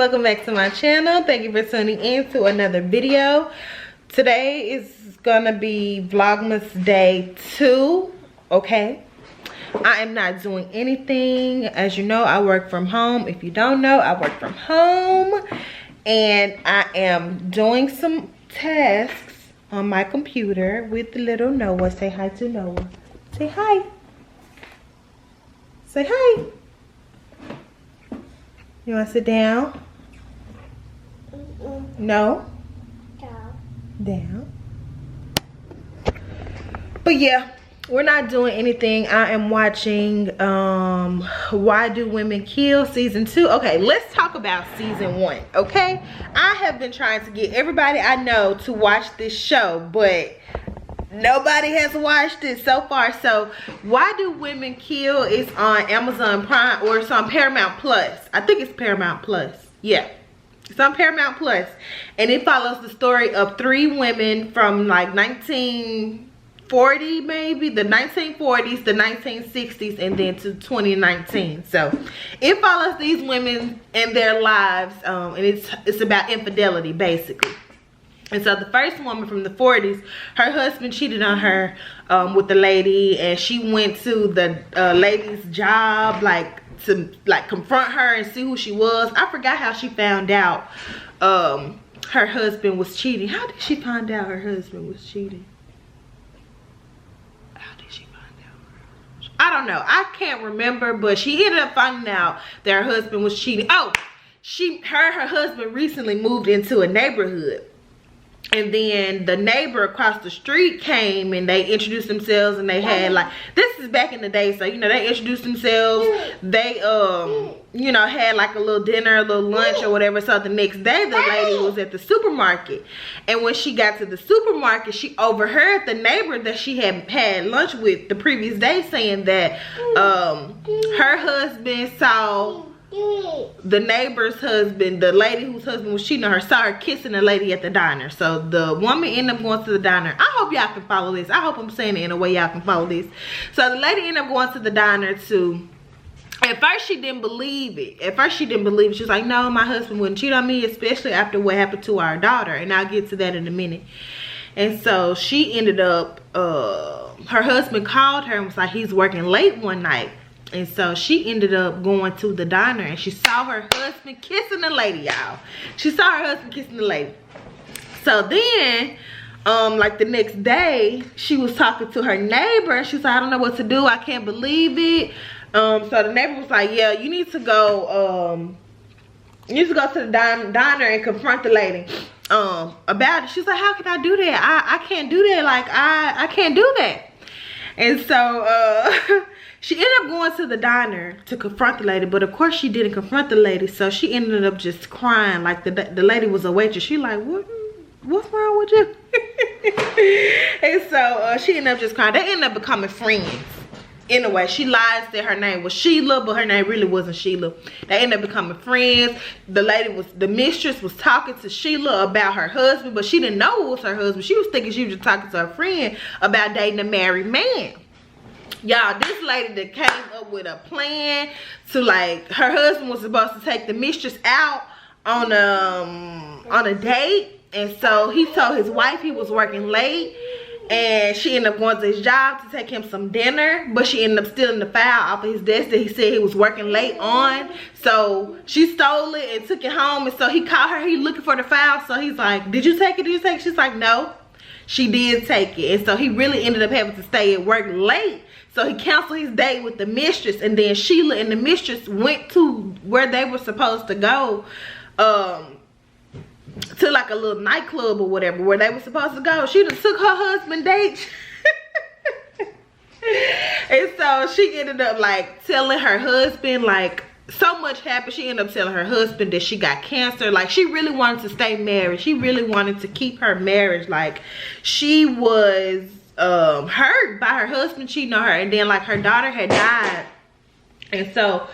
welcome back to my channel. Thank you for tuning in to another video. Today is gonna be Vlogmas day 2. Okay, I am not doing anything. As you know, I work from home. If you don't know, I work from home, and I am doing some tasks on my computer with the little Noah. Say hi to Noah. Say hi. Say hi. You want to sit down? No? Down. But yeah, we're not doing anything. I am watching Why Do Women Kill season 2. Okay, let's talk about season 1. Okay, I have been trying to get everybody I know to watch this show, but nobody has watched it so far. So Why Do Women Kill is on Amazon Prime, or it's on Paramount Plus. I think it's Paramount Plus. Yeah, it's on Paramount Plus, and it follows the story of 3 women from like 1940, maybe the 1940s, the 1960s, and then to 2019. So it follows these women and their lives, and it's about infidelity basically. And so the first woman from the 40s, her husband cheated on her with the lady, and she went to the lady's job to confront her and see who she was. I forgot how she found out her husband was cheating. How did she find out her husband was cheating? How did she find out? I don't know. I can't remember, but she ended up finding out that her husband was cheating. Oh, her husband recently moved into a neighborhood. And then the neighbor across the street came and they introduced themselves, and they had this is back in the day, so they introduced themselves. They had like a little dinner, a little lunch or whatever. So the next day the lady was at the supermarket, and when she got to the supermarket, she overheard the neighbor that she had lunch with the previous day saying that her husband saw the neighbor's husband, the lady whose husband was cheating on her, saw her kissing the lady at the diner. So the woman ended up going to the diner. I hope y'all can follow this. I hope I'm saying it in a way y'all can follow this. So the lady ended up going to the diner too. At first she didn't believe it. She was like, no, my husband wouldn't cheat on me, especially after what happened to our daughter. And I'll get to that in a minute. And so she ended up, her husband called her and was like, he's working late one night. And so she ended up going to the diner, and she saw her husband kissing the lady, y'all. She saw her husband kissing the lady. So then, like the next day, she was talking to her neighbor, and she was like, I don't know what to do. I can't believe it. So the neighbor was like, yeah, you need to go to the diner and confront the lady about it. She's like, how can I do that? I can't do that. Like, I can't do that. And so she ended up going to the diner to confront the lady, but of course she didn't confront the lady. So she ended up just crying. Like the lady was a waitress. She like, what's wrong with you? And so she ended up just crying. They ended up becoming friends. Anyway, she lies that her name was Sheila, but her name really wasn't Sheila. They ended up becoming friends. The mistress was talking to Sheila about her husband, but she didn't know it was her husband. She was thinking she was just talking to her friend about dating a married man. Y'all, this lady that came up with a plan to, like, her husband was supposed to take the mistress out on a date, and so he told his wife he was working late. And she ended up going to his job to take him some dinner, but she ended up stealing the file off of his desk that he said he was working late on. So she stole it and took it home, and so he called her. He looking for the file, so he's like, did you take it? Did you take it? She's like, no, she did take it. And so he really ended up having to stay at work late. So he canceled his date with the mistress, and then Sheila and the mistress went to where they were supposed to go, to like a little nightclub or whatever, where they were supposed to go. She just took her husband date. And so she ended up like telling her husband, like, so much happened. She ended up telling her husband that she got cancer. Like, she really wanted to stay married. She really wanted to keep her marriage. Like, she was hurt by her husband cheating on her, and then like her daughter had died. And so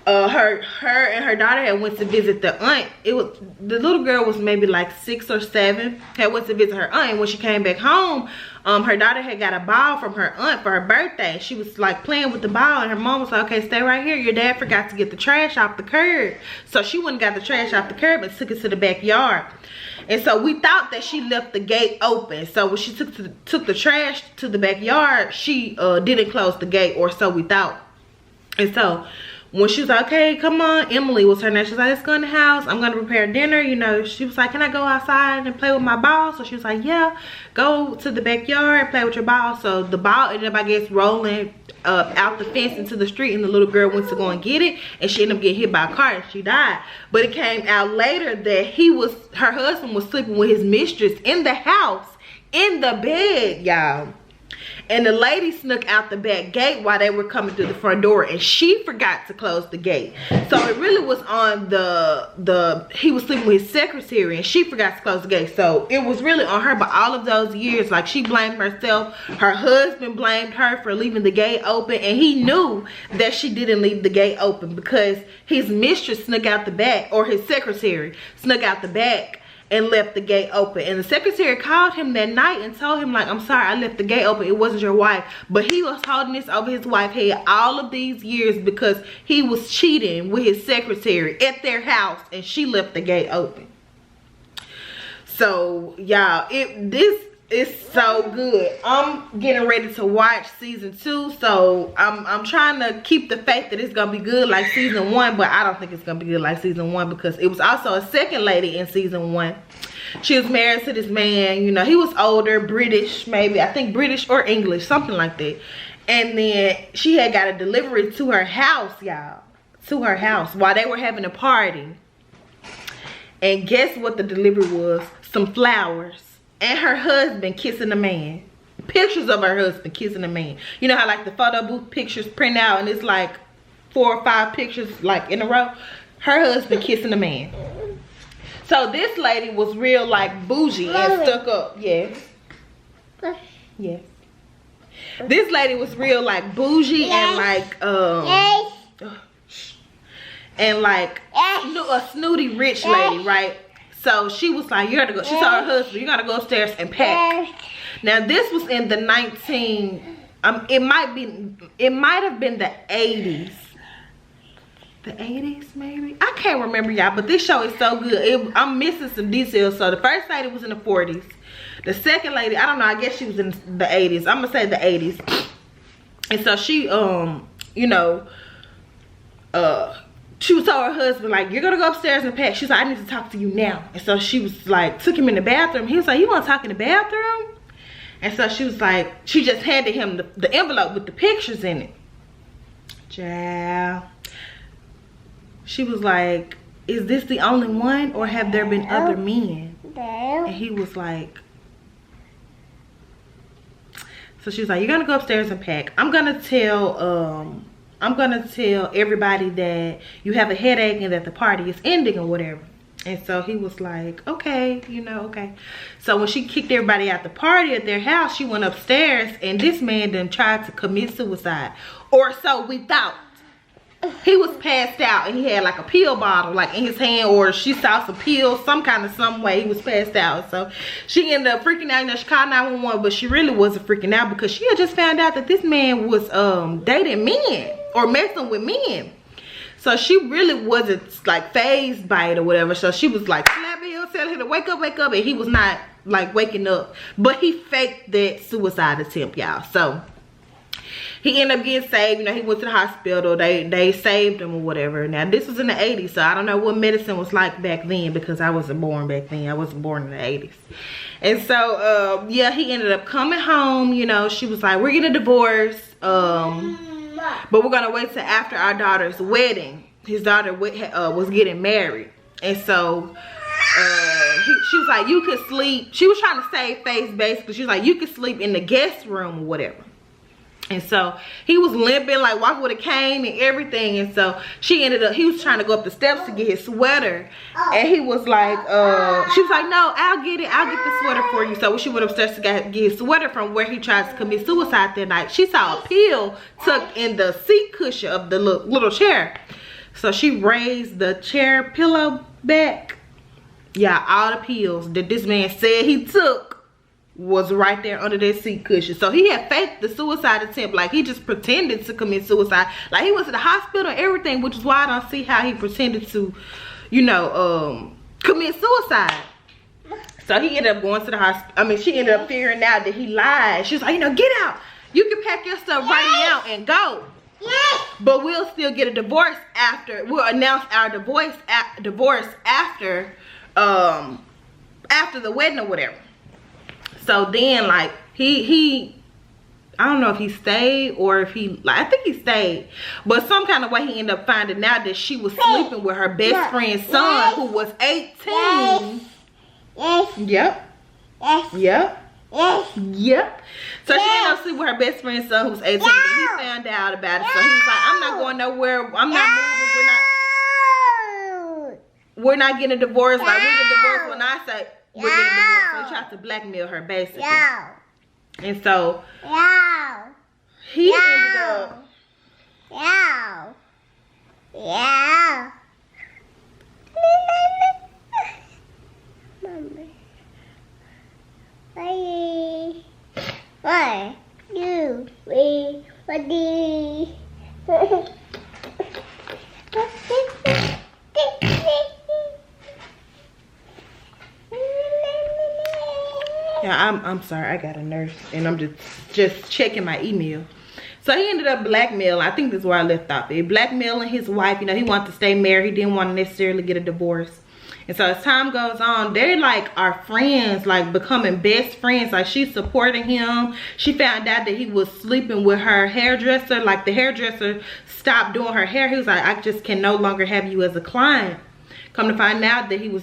her and her daughter had went to visit the aunt. The little girl was maybe like 6 or 7, had went to visit her aunt, and when she came back home, her daughter had got a ball from her aunt for her birthday. She was like playing with the ball, and her mom was like, okay, stay right here, your dad forgot to get the trash off the curb. So she went and got the trash off the curb and took it to the backyard. And so we thought that she left the gate open. So when she took the trash to the backyard, she didn't close the gate, or so we thought. And so when she was like, okay, come on, Emily was her name. She was like, let's go in the house. I'm going to prepare dinner. You know, she was like, can I go outside and play with my ball? So she was like, yeah, go to the backyard and play with your ball. So the ball ended up, I guess, rolling out the fence into the street, and the little girl went to go and get it, and she ended up getting hit by a car and she died. But it came out later that her husband was sleeping with his mistress in the house, in the bed, y'all. And the lady snuck out the back gate while they were coming through the front door, and she forgot to close the gate. So it really was on he was sleeping with his secretary, and she forgot to close the gate. So it was really on her. But all of those years, like, she blamed herself. Her husband blamed her for leaving the gate open, and he knew that she didn't leave the gate open because his mistress snuck out the back, or his secretary snuck out the back and left the gate open. And the secretary called him that night and told him, like, I'm sorry, I left the gate open, it wasn't your wife. But he was holding this over his wife's head all of these years because he was cheating with his secretary at their house, and she left the gate open. So y'all, this is so good. I'm getting ready to watch season 2, so I'm trying to keep the faith that it's gonna be good like season 1, but I don't think it's gonna be good like season 1 because it was also a second lady in season 1. She was married to this man, you know, he was older, British, maybe, I think British or English, something like that. And then she had got a delivery to her house, y'all, to her house while they were having a party. And guess what the delivery was? Some flowers. And her husband kissing a man. Pictures of her husband kissing a man. You know how like the photo booth pictures print out and it's like 4 or 5 pictures like in a row? Her husband kissing a man. So this lady was real like bougie and stuck up. Yes. Yes. This lady was real like bougie and like a snooty rich lady, right? So she was like, you gotta go. She told her husband, you gotta go upstairs and pack. Now this was in the it might have been the 80s. The 80s maybe? I can't remember, y'all, but this show is so good. I'm missing some details. So the first lady was in the 40s. The second lady, I don't know, I guess she was in the 80s. I'm gonna say the 80s. And so she you know, she was told her husband, like, you're gonna go upstairs and pack. She was like, I need to talk to you now. And so she was like, took him in the bathroom. He was like, you wanna talk in the bathroom? And so she was like, she just handed him the envelope with the pictures in it. Child. She was like, is this the only one, or have there been other men? And he was like, so she was like, you're gonna go upstairs and pack. I'm gonna tell everybody that you have a headache and that the party is ending or whatever. And so he was like, okay, you know, okay. So when she kicked everybody out the party at their house, she went upstairs, and this man done tried to commit suicide, or so we thought. He was passed out, and he had like a pill bottle like in his hand, or she saw some pills, some way he was passed out. So she ended up freaking out. You know, she called 911, but she really wasn't freaking out because she had just found out that this man was dating men or messing with men. So she really wasn't like phased by it or whatever. So she was like slapping him, telling him to wake up, and he was not like waking up. But he faked that suicide attempt, y'all. So he ended up getting saved. You know, he went to the hospital. They saved him or whatever. Now, this was in the 80s, so I don't know what medicine was like back then because I wasn't born back then. I wasn't born in the 80s. And so, yeah, he ended up coming home. You know, she was like, we're getting a divorce, but we're going to wait till after our daughter's wedding. His daughter was getting married. And so she was like, you could sleep. She was trying to save face, basically. She was like, you could sleep in the guest room or whatever. And so he was limping, like walking with a cane and everything. And so she ended up, he was trying to go up the steps to get his sweater. And he was like, she was like, no, I'll get it. I'll get the sweater for you. So when she went upstairs to get his sweater from where he tried to commit suicide that night, she saw a pill tucked in the seat cushion of the little chair. So she raised the chair pillow back. Yeah, all the pills that this man said he took was right there under that seat cushion. So he had faked the suicide attempt. Like, he just pretended to commit suicide. Like, he was at the hospital and everything, which is why I don't see how he pretended to, you know, commit suicide. So he ended up going to the hospital. I mean, she ended up figuring out that he lied. She was like, you know, get out. You can pack your stuff right now and go. But we'll still get a divorce after. We'll announce our divorce after the wedding or whatever. So then, like, he I don't know if he stayed or if he, like, I think he stayed, but some kind of way he ended up finding out that she was sleeping with her best friend's son, who was 18. Yep. So she ended up sleeping with her best friend's son, who was 18. And he found out about it. So he was like, I'm not going nowhere. I'm not moving. We're not getting a divorce. Like, we get divorced when I say we're getting a divorce. So he tried to blackmail her, basically. And so he ended up. Yeah, I'm sorry, I got a nurse and I'm just checking my email. So he ended up blackmailing. I think this is where I left off. He blackmailing his wife. You know, he wanted to stay married. He didn't want to necessarily get a divorce. And so as time goes on, they like are friends, like becoming best friends. Like, she's supporting him. She found out that he was sleeping with her hairdresser. Like, the hairdresser stopped doing her hair. He was like, I just can no longer have you as a client. Come to find out that he was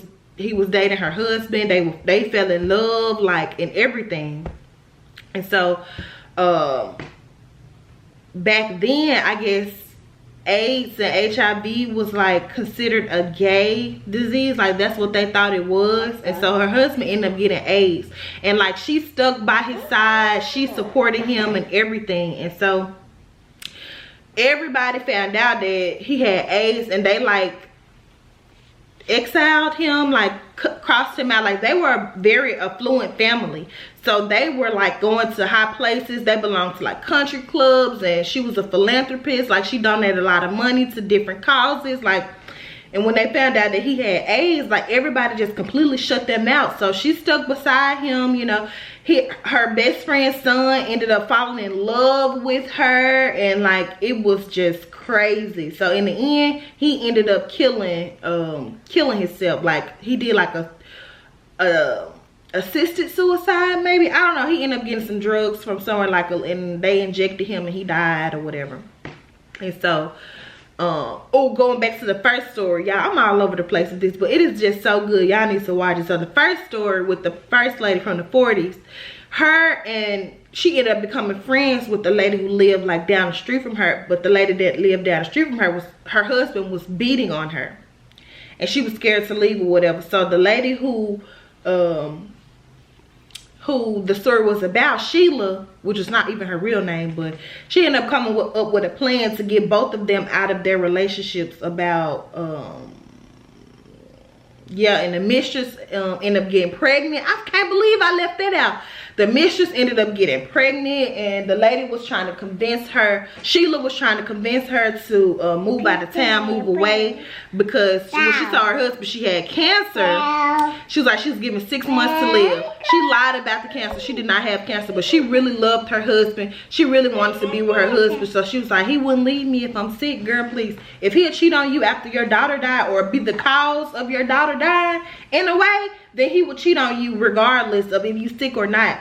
dating her husband. They fell in love, like, and everything. And so back then, I guess AIDS and HIV was like considered a gay disease. Like, that's what they thought it was. And so her husband ended up getting AIDS, and like, she stuck by his side. She supported him and everything. And so everybody found out that he had AIDS, and they like exiled him, like crossed him out. Like, they were a very affluent family, so they were like going to high places. They belonged to like country clubs, and she was a philanthropist. Like, she donated a lot of money to different causes. Like, and when they found out that he had AIDS, like, everybody just completely shut them out. So she stuck beside him. You know, her best friend's son ended up falling in love with her, and like, it was just crazy. So in the end, he ended up killing himself. Like, he did like a assisted suicide, maybe. I don't know. He ended up getting some drugs from somewhere, like, and they injected him and he died or whatever. And so going back to the first story, y'all, I'm all over the place with this, but it is just so good. Y'all need to watch it. So the first story with the first lady from the 40s, she ended up becoming friends with the lady who lived like down the street from her. But the lady that lived down the street from her, her husband was beating on her, and she was scared to leave or whatever. So the lady who the story was about, Sheila, which is not even her real name, but she ended up coming up with a plan to get both of them out of their relationships about and the mistress ended up getting pregnant. I can't believe I left that out. The mistress ended up getting pregnant, and the lady was trying to convince her, Sheila was trying to convince her to move out of town, move away, because when she saw her husband, she had cancer. She was like, she was given 6 months to live. She lied about the cancer. She did not have cancer, but she really loved her husband. She really wanted to be with her husband. So she was like, he wouldn't leave me if I'm sick. Girl, please. If he'll cheat on you after your daughter died, or be the cause of your daughter dying in a way, then he would cheat on you regardless of if you sick or not.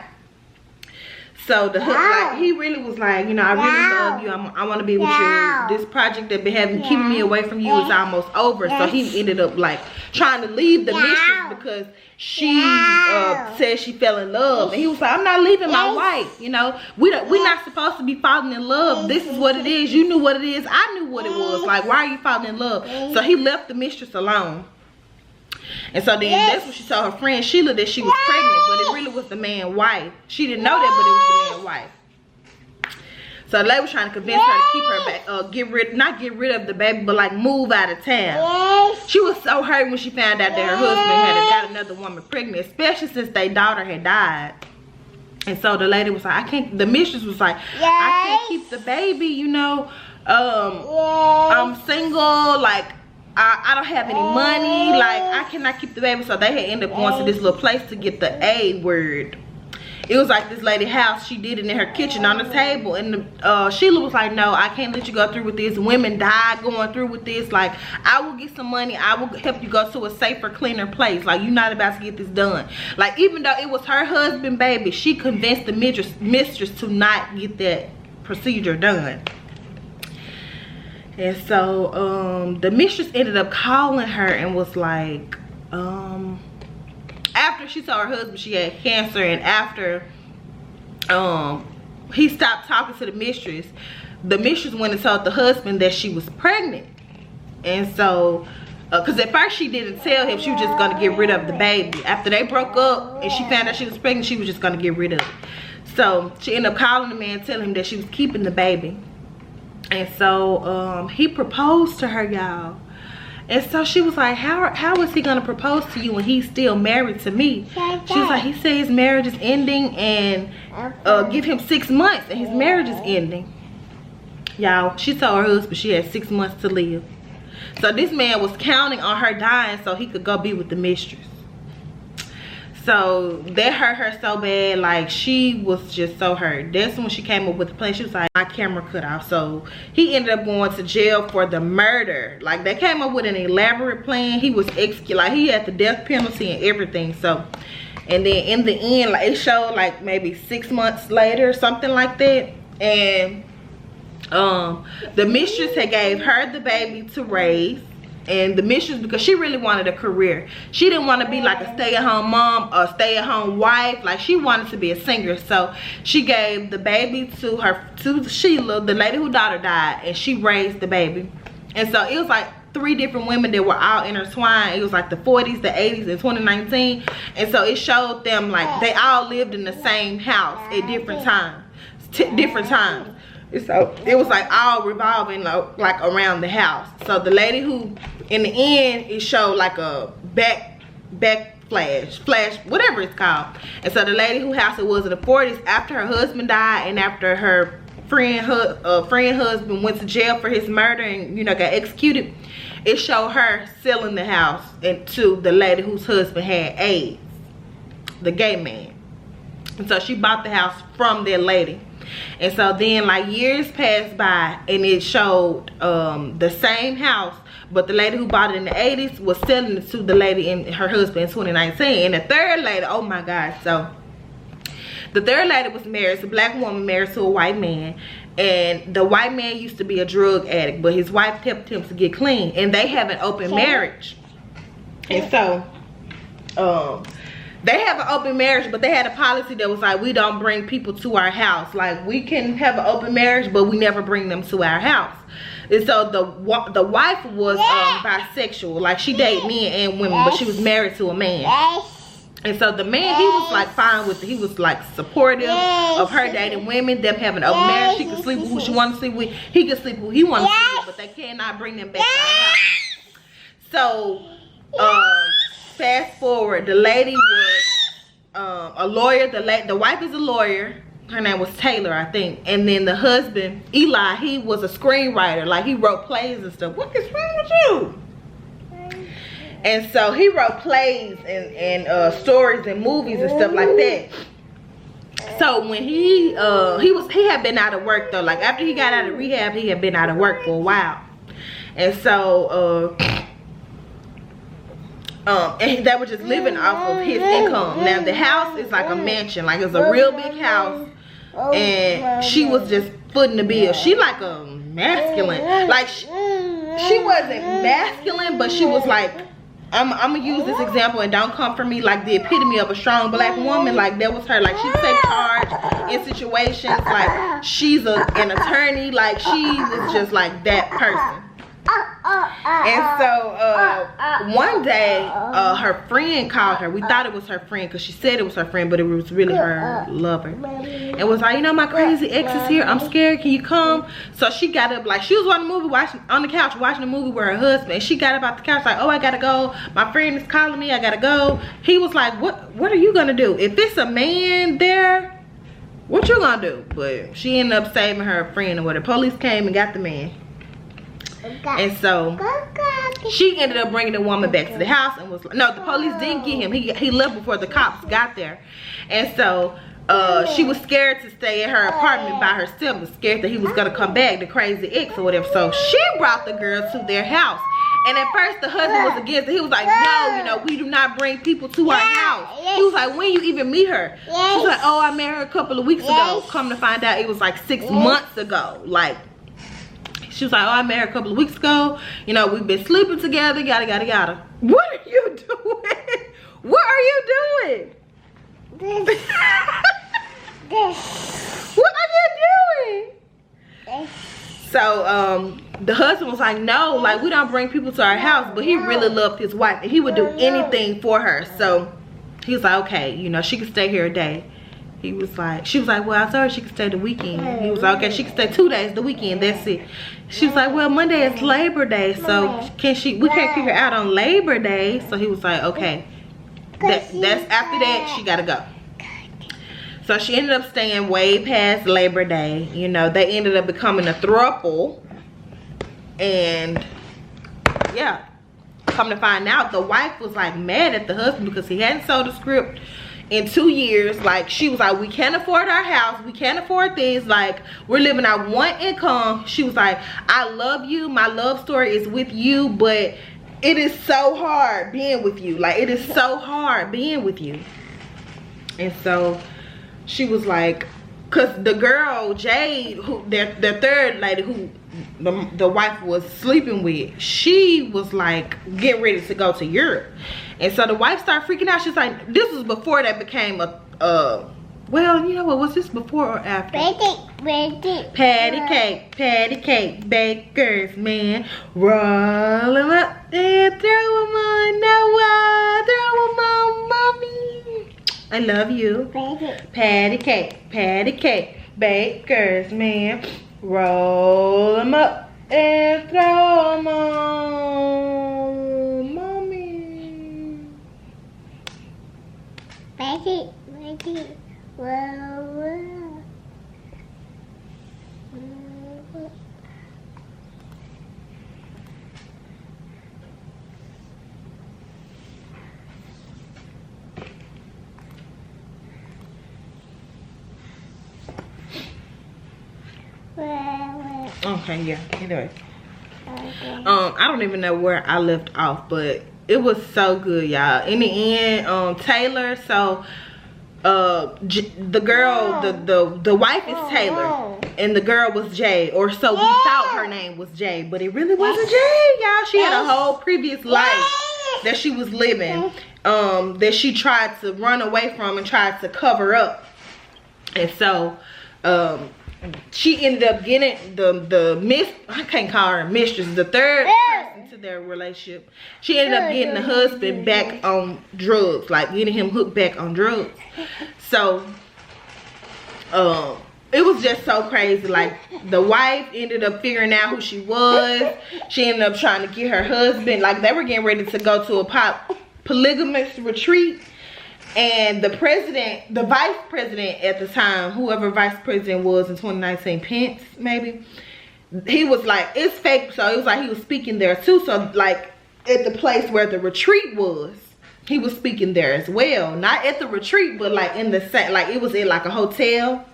So like, he really was like, you know, I really love you. I want to be with you. This project that been keeping me away from you is almost over. So he ended up like trying to leave the mistress because she said she fell in love, and he was like, I'm not leaving my wife. You know, we're not supposed to be falling in love. This is what it is. You knew what it is. I knew what it was. Like, why are you falling in love? So he left the mistress alone. And so then that's when she told her friend Sheila that she was pregnant, but it really was the man's wife. She didn't know that, but it was the man's wife. So the lady was trying to convince her to keep her back, not get rid of the baby, but like move out of town. She was so hurt when she found out that her husband had got another woman pregnant, especially since their daughter had died. And so the lady was like, the mistress was like, I can't keep the baby, you know, I'm single, like I don't have any money, like I cannot keep the baby. So they had ended up going to this little place to get the A word. It was like this lady's house. She did it in her kitchen on the table. And Sheila was like, no, I can't let you go through with this. Women die going through with this. Like, I will get some money. I will help you go to a safer, cleaner place. Like, you're not about to get this done. Like, even though it was her husband, baby, she convinced the mistress to not get that procedure done. And so the mistress ended up calling her and was like, after she told her husband she had cancer, and after he stopped talking to the mistress went and told the husband that she was pregnant. And so because at first she didn't tell him, she was just going to get rid of the baby. After they broke up and she found out she was pregnant, she was just going to get rid of it. So she ended up calling the man, telling him that she was keeping the baby. And so he proposed to her, y'all. And so she was like, how is he gonna propose to you when he's still married to me? She was like, he said his marriage is ending, and give him 6 months and his marriage is ending. Y'all, she told her husband she had 6 months to live. So this man was counting on her dying so he could go be with the mistress. So that hurt her so bad, like she was just so hurt. That's when she came up with the plan. She was like, my camera cut off. So he ended up going to jail for the murder. Like they came up with an elaborate plan. He was executed, like he had the death penalty and everything. So, and then in the end, like it showed like maybe 6 months later, something like that. And the mistress had gave her the baby to raise. And the mistress, because she really wanted a career. She didn't want to be like a stay-at-home mom or stay-at-home wife. Like she wanted to be a singer. So she gave the baby to Sheila, the lady whose daughter died, and she raised the baby. And so it was like 3 different women that were all intertwined. It was like the 40s, the 80s, and 2019. And so it showed them like they all lived in the same house at different times. So it was like all revolving like around the house. So the lady who, in the end, it showed like a back flash, whatever it's called. And so the lady whose house it was in the 40s, after her husband died and after her friend husband went to jail for his murder and, you know, got executed, it showed her selling the house to the lady whose husband had AIDS, the gay man. And so she bought the house from that lady. And so then like years passed by and it showed the same house, but the lady who bought it in the 80s was selling it to the lady and her husband in 2019. And the third lady, oh my God, so the third lady was married. It's a black woman married to a white man, and the white man used to be a drug addict, but his wife helped him to get clean, and they have an open marriage. And so they have an open marriage, but they had a policy that was like, we don't bring people to our house. Like, we can have an open marriage, but we never bring them to our house. And so the wife was bisexual. Like, she dated men and women, but she was married to a man. And so the man, he was like fine with it. He was like supportive of her dating women, them having an open marriage. She could sleep with who she wanted to sleep with. He could sleep with who he wanted to sleep with, but they cannot bring them back to our house. So, fast forward, the lady was a lawyer. The wife is a lawyer. Her name was Taylor, I think. And then the husband, Eli, he was a screenwriter. Like, he wrote plays and stuff. What is wrong with you? And so he wrote plays and stories and movies and stuff like that. So when he had been out of work though. Like, after he got out of rehab, he had been out of work for a while. And so and they were just living off of his income. Now the house is like a mansion, like it's a real big house, and she was just footing the bill. She like a masculine, like she wasn't masculine, but she was like, I'm gonna use this example and don't come for me, like the epitome of a strong black woman. Like that was her. Like she take charge in situations. Like she's an attorney. Like she was just like that person. And so one day her friend called her. We thought it was her friend because she said it was her friend, but it was really her lover. And was like, you know, my crazy ex is here. I'm scared. Can you come? So she got up, like she was on the movie, on the couch watching a movie with her husband. And she got up off the couch like, oh, I gotta go. My friend is calling me. I gotta go. He was like, what are you gonna do? If it's a man there, what you gonna do? But she ended up saving her friend, and when the police came and got the man. And so she ended up bringing the woman back to the house and was like, no, the police didn't get him. He left before the cops got there. And so she was scared to stay in her apartment by herself, was scared that he was gonna come back, the crazy ex or whatever. So she brought the girl to their house. And at first the husband was against it. He was like, no, you know, we do not bring people to our house. He was like, when you even meet her? She was like, oh, I met her a couple of weeks ago. Come to find out it was like 6 months ago. Like, she was like, oh, I met her a couple of weeks ago. You know, we've been sleeping together, yada, yada, yada. What are you doing? What are you doing? What are you doing? So, the husband was like, no, like, we don't bring people to our house. But he really loved his wife, and he would do anything for her. So, he was like, okay, you know, she could stay here a day. He was like, she was like, well, I told her she could stay the weekend. He was like, okay, she could stay 2 days, the weekend, that's it. She was like, well, Monday is Labor Day, so we can't kick her out on Labor Day. So he was like, okay, that's after that, she gotta go. So she ended up staying way past Labor Day. You know, they ended up becoming a throuple. And yeah, come to find out, the wife was like mad at the husband because he hadn't sold the script in 2 years. Like, she was like, we can't afford our house, we can't afford things, like, we're living on one income. She was like, I love you, my love story is with you, but it is so hard being with you. Like, it is so hard being with you. And so she was like, because the girl Jade, who the third lady who the wife was sleeping with, she was like getting ready to go to Europe. And so the wife started freaking out. She's like, this was before that became a well, you know what, was this before or after? Patty cake bakers, man. Roll them up and throw them on. Now throw them on, mommy. I love you. Patty cake bakers, man. Roll them up and throw them on, mommy. Patty. Okay, yeah, anyway. I don't even know where I left off, but it was so good, y'all. In the end, Taylor, so the girl, the wife is Taylor, and the girl was Jay, or so we thought her name was Jay, but it really wasn't Jay, y'all. She had a whole previous life that she was living, that she tried to run away from and tried to cover up. And so she ended up getting I can't call her mistress, the third person to their relationship. She ended up getting the husband back on drugs, like getting him hooked back on drugs. So it was just so crazy. Like, the wife ended up figuring out who she was. She ended up trying to get her husband, like, they were getting ready to go to a polygamous retreat. And the president, the vice president at the time, whoever vice president was in 2019, Pence maybe, he was like, it's fake. So it was like he was speaking there too. So like at the place where the retreat was, he was speaking there as well. Not at the retreat, but like in the set, like it was in like a hotel.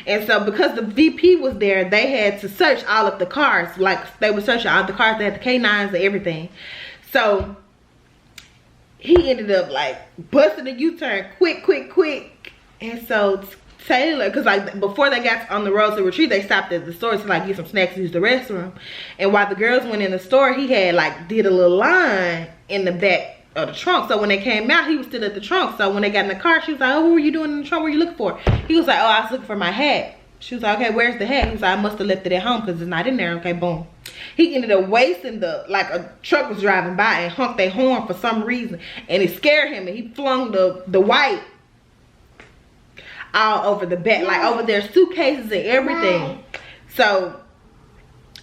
And so because the VP was there, they had to search all of the cars. Like, they were searching all the cars. They had the K9s and everything. So he ended up like busting a U-turn quick. And so Taylor, because like before they got on the road to the retreat, they stopped at the store to like get some snacks and use the restroom. And while the girls went in the store, he had like did a little line in the back of the trunk. So when they came out, he was still at the trunk. So when they got in the car, she was like, oh, what were you doing in the trunk? What were you looking for? He was like, oh, I was looking for my hat. She was like, okay, where's the hat? He was like, I must have left it at home because it's not in there. Okay, boom. He ended up wasting like a truck was driving by and honked their horn for some reason. And it scared him and he flung the white all over the back, like over their suitcases and everything. So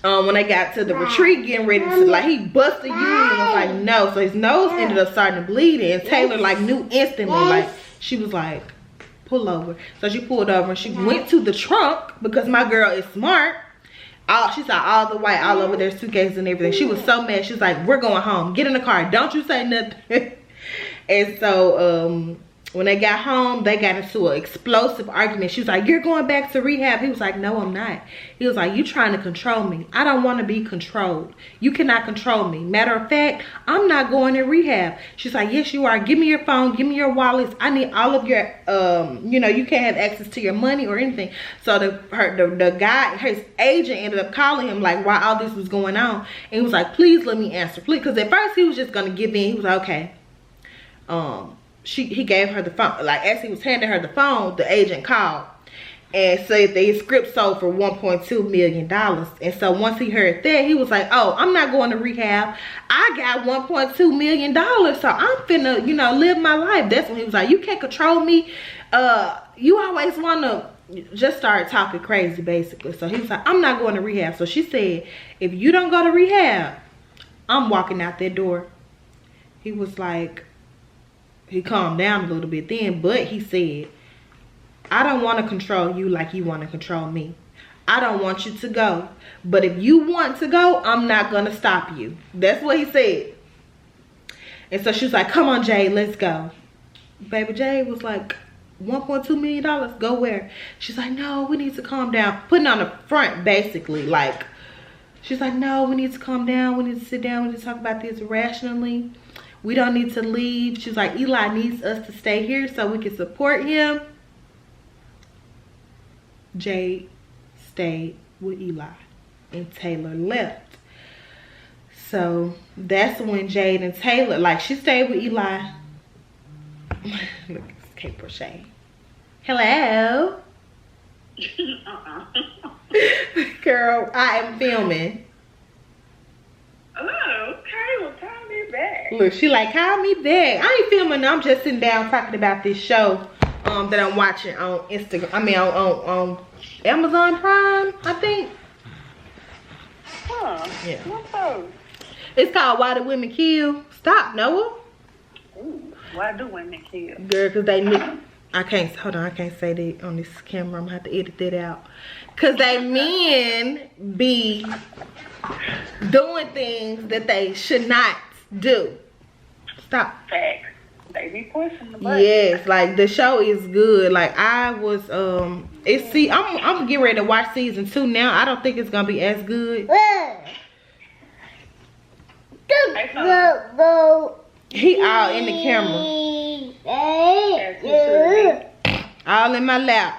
when they got to the retreat getting ready to, like, he busted you and was like, no. So his nose ended up starting to bleed, and Taylor like knew instantly. Like, she was like, pull over. So she pulled over and she went to the trunk because my girl is smart. She saw all the white all over their suitcases and everything. She was so mad. She was like, we're going home. Get in the car. Don't you say nothing. And so when they got home, they got into an explosive argument. She was like, you're going back to rehab. He was like, no, I'm not. He was like, you trying to control me. I don't want to be controlled. You cannot control me. Matter of fact, I'm not going to rehab. She's like, yes, you are. Give me your phone. Give me your wallets. I need all of your, you know, you can't have access to your money or anything. So the guy, his agent ended up calling him like while all this was going on. And he was like, please let me answer. Please. Because at first he was just going to give in. He was like, okay. He gave her the phone. Like, as he was handing her the phone, the agent called and said that his script sold for $1.2 million. And so once he heard that, he was like, oh, I'm not going to rehab. I got $1.2 million. So I'm finna, you know, live my life. That's when he was like, you can't control me. You always want to just start talking crazy, basically. So he was like, I'm not going to rehab. So she said, if you don't go to rehab, I'm walking out that door. He was like, he calmed down a little bit then, but he said, I don't want to control you like you want to control me. I don't want you to go. But if you want to go, I'm not going to stop you. That's what he said. And so she was like, come on, Jade, let's go. Baby Jade was like, $1.2 million, go where? She's like, no, we need to calm down. Putting on the front, basically. Like, she's like, no, we need to calm down. We need to sit down. We need to talk about this rationally. We don't need to leave. She's like, Eli needs us to stay here so we can support him. Jade stayed with Eli and Taylor left. So that's when Jade and Taylor, like, she stayed with Eli. Look, it's Kate Brochet. Hello. Girl, I am filming. Oh, okay, well, call me back. Look, she like, call me back. I ain't filming, I'm just sitting down talking about this show that I'm watching on Instagram. I mean, on Amazon Prime, I think. Huh. Yeah. What's those? It's called Why Do Women Kill. Stop, Noah. Ooh, why do women kill? Girl, because they I can't, hold on, I can't say that on this camera. I'm going to have to edit that out. Because they men be doing things that they should not do. Stop. Facts. They be pushing the button. Yes, like the show is good. Like I was I'm getting ready to watch season 2 now. I don't think it's gonna be as good. He all in the camera. All in my lap.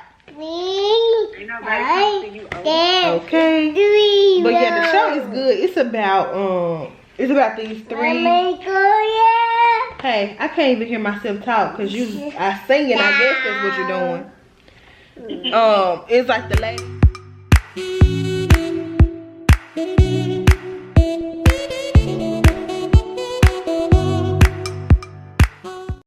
Okay. But yeah, the show is good. It's about these three. Hey, I can't even hear myself talk because I singing. I guess that's what you're doing. It's like the lady.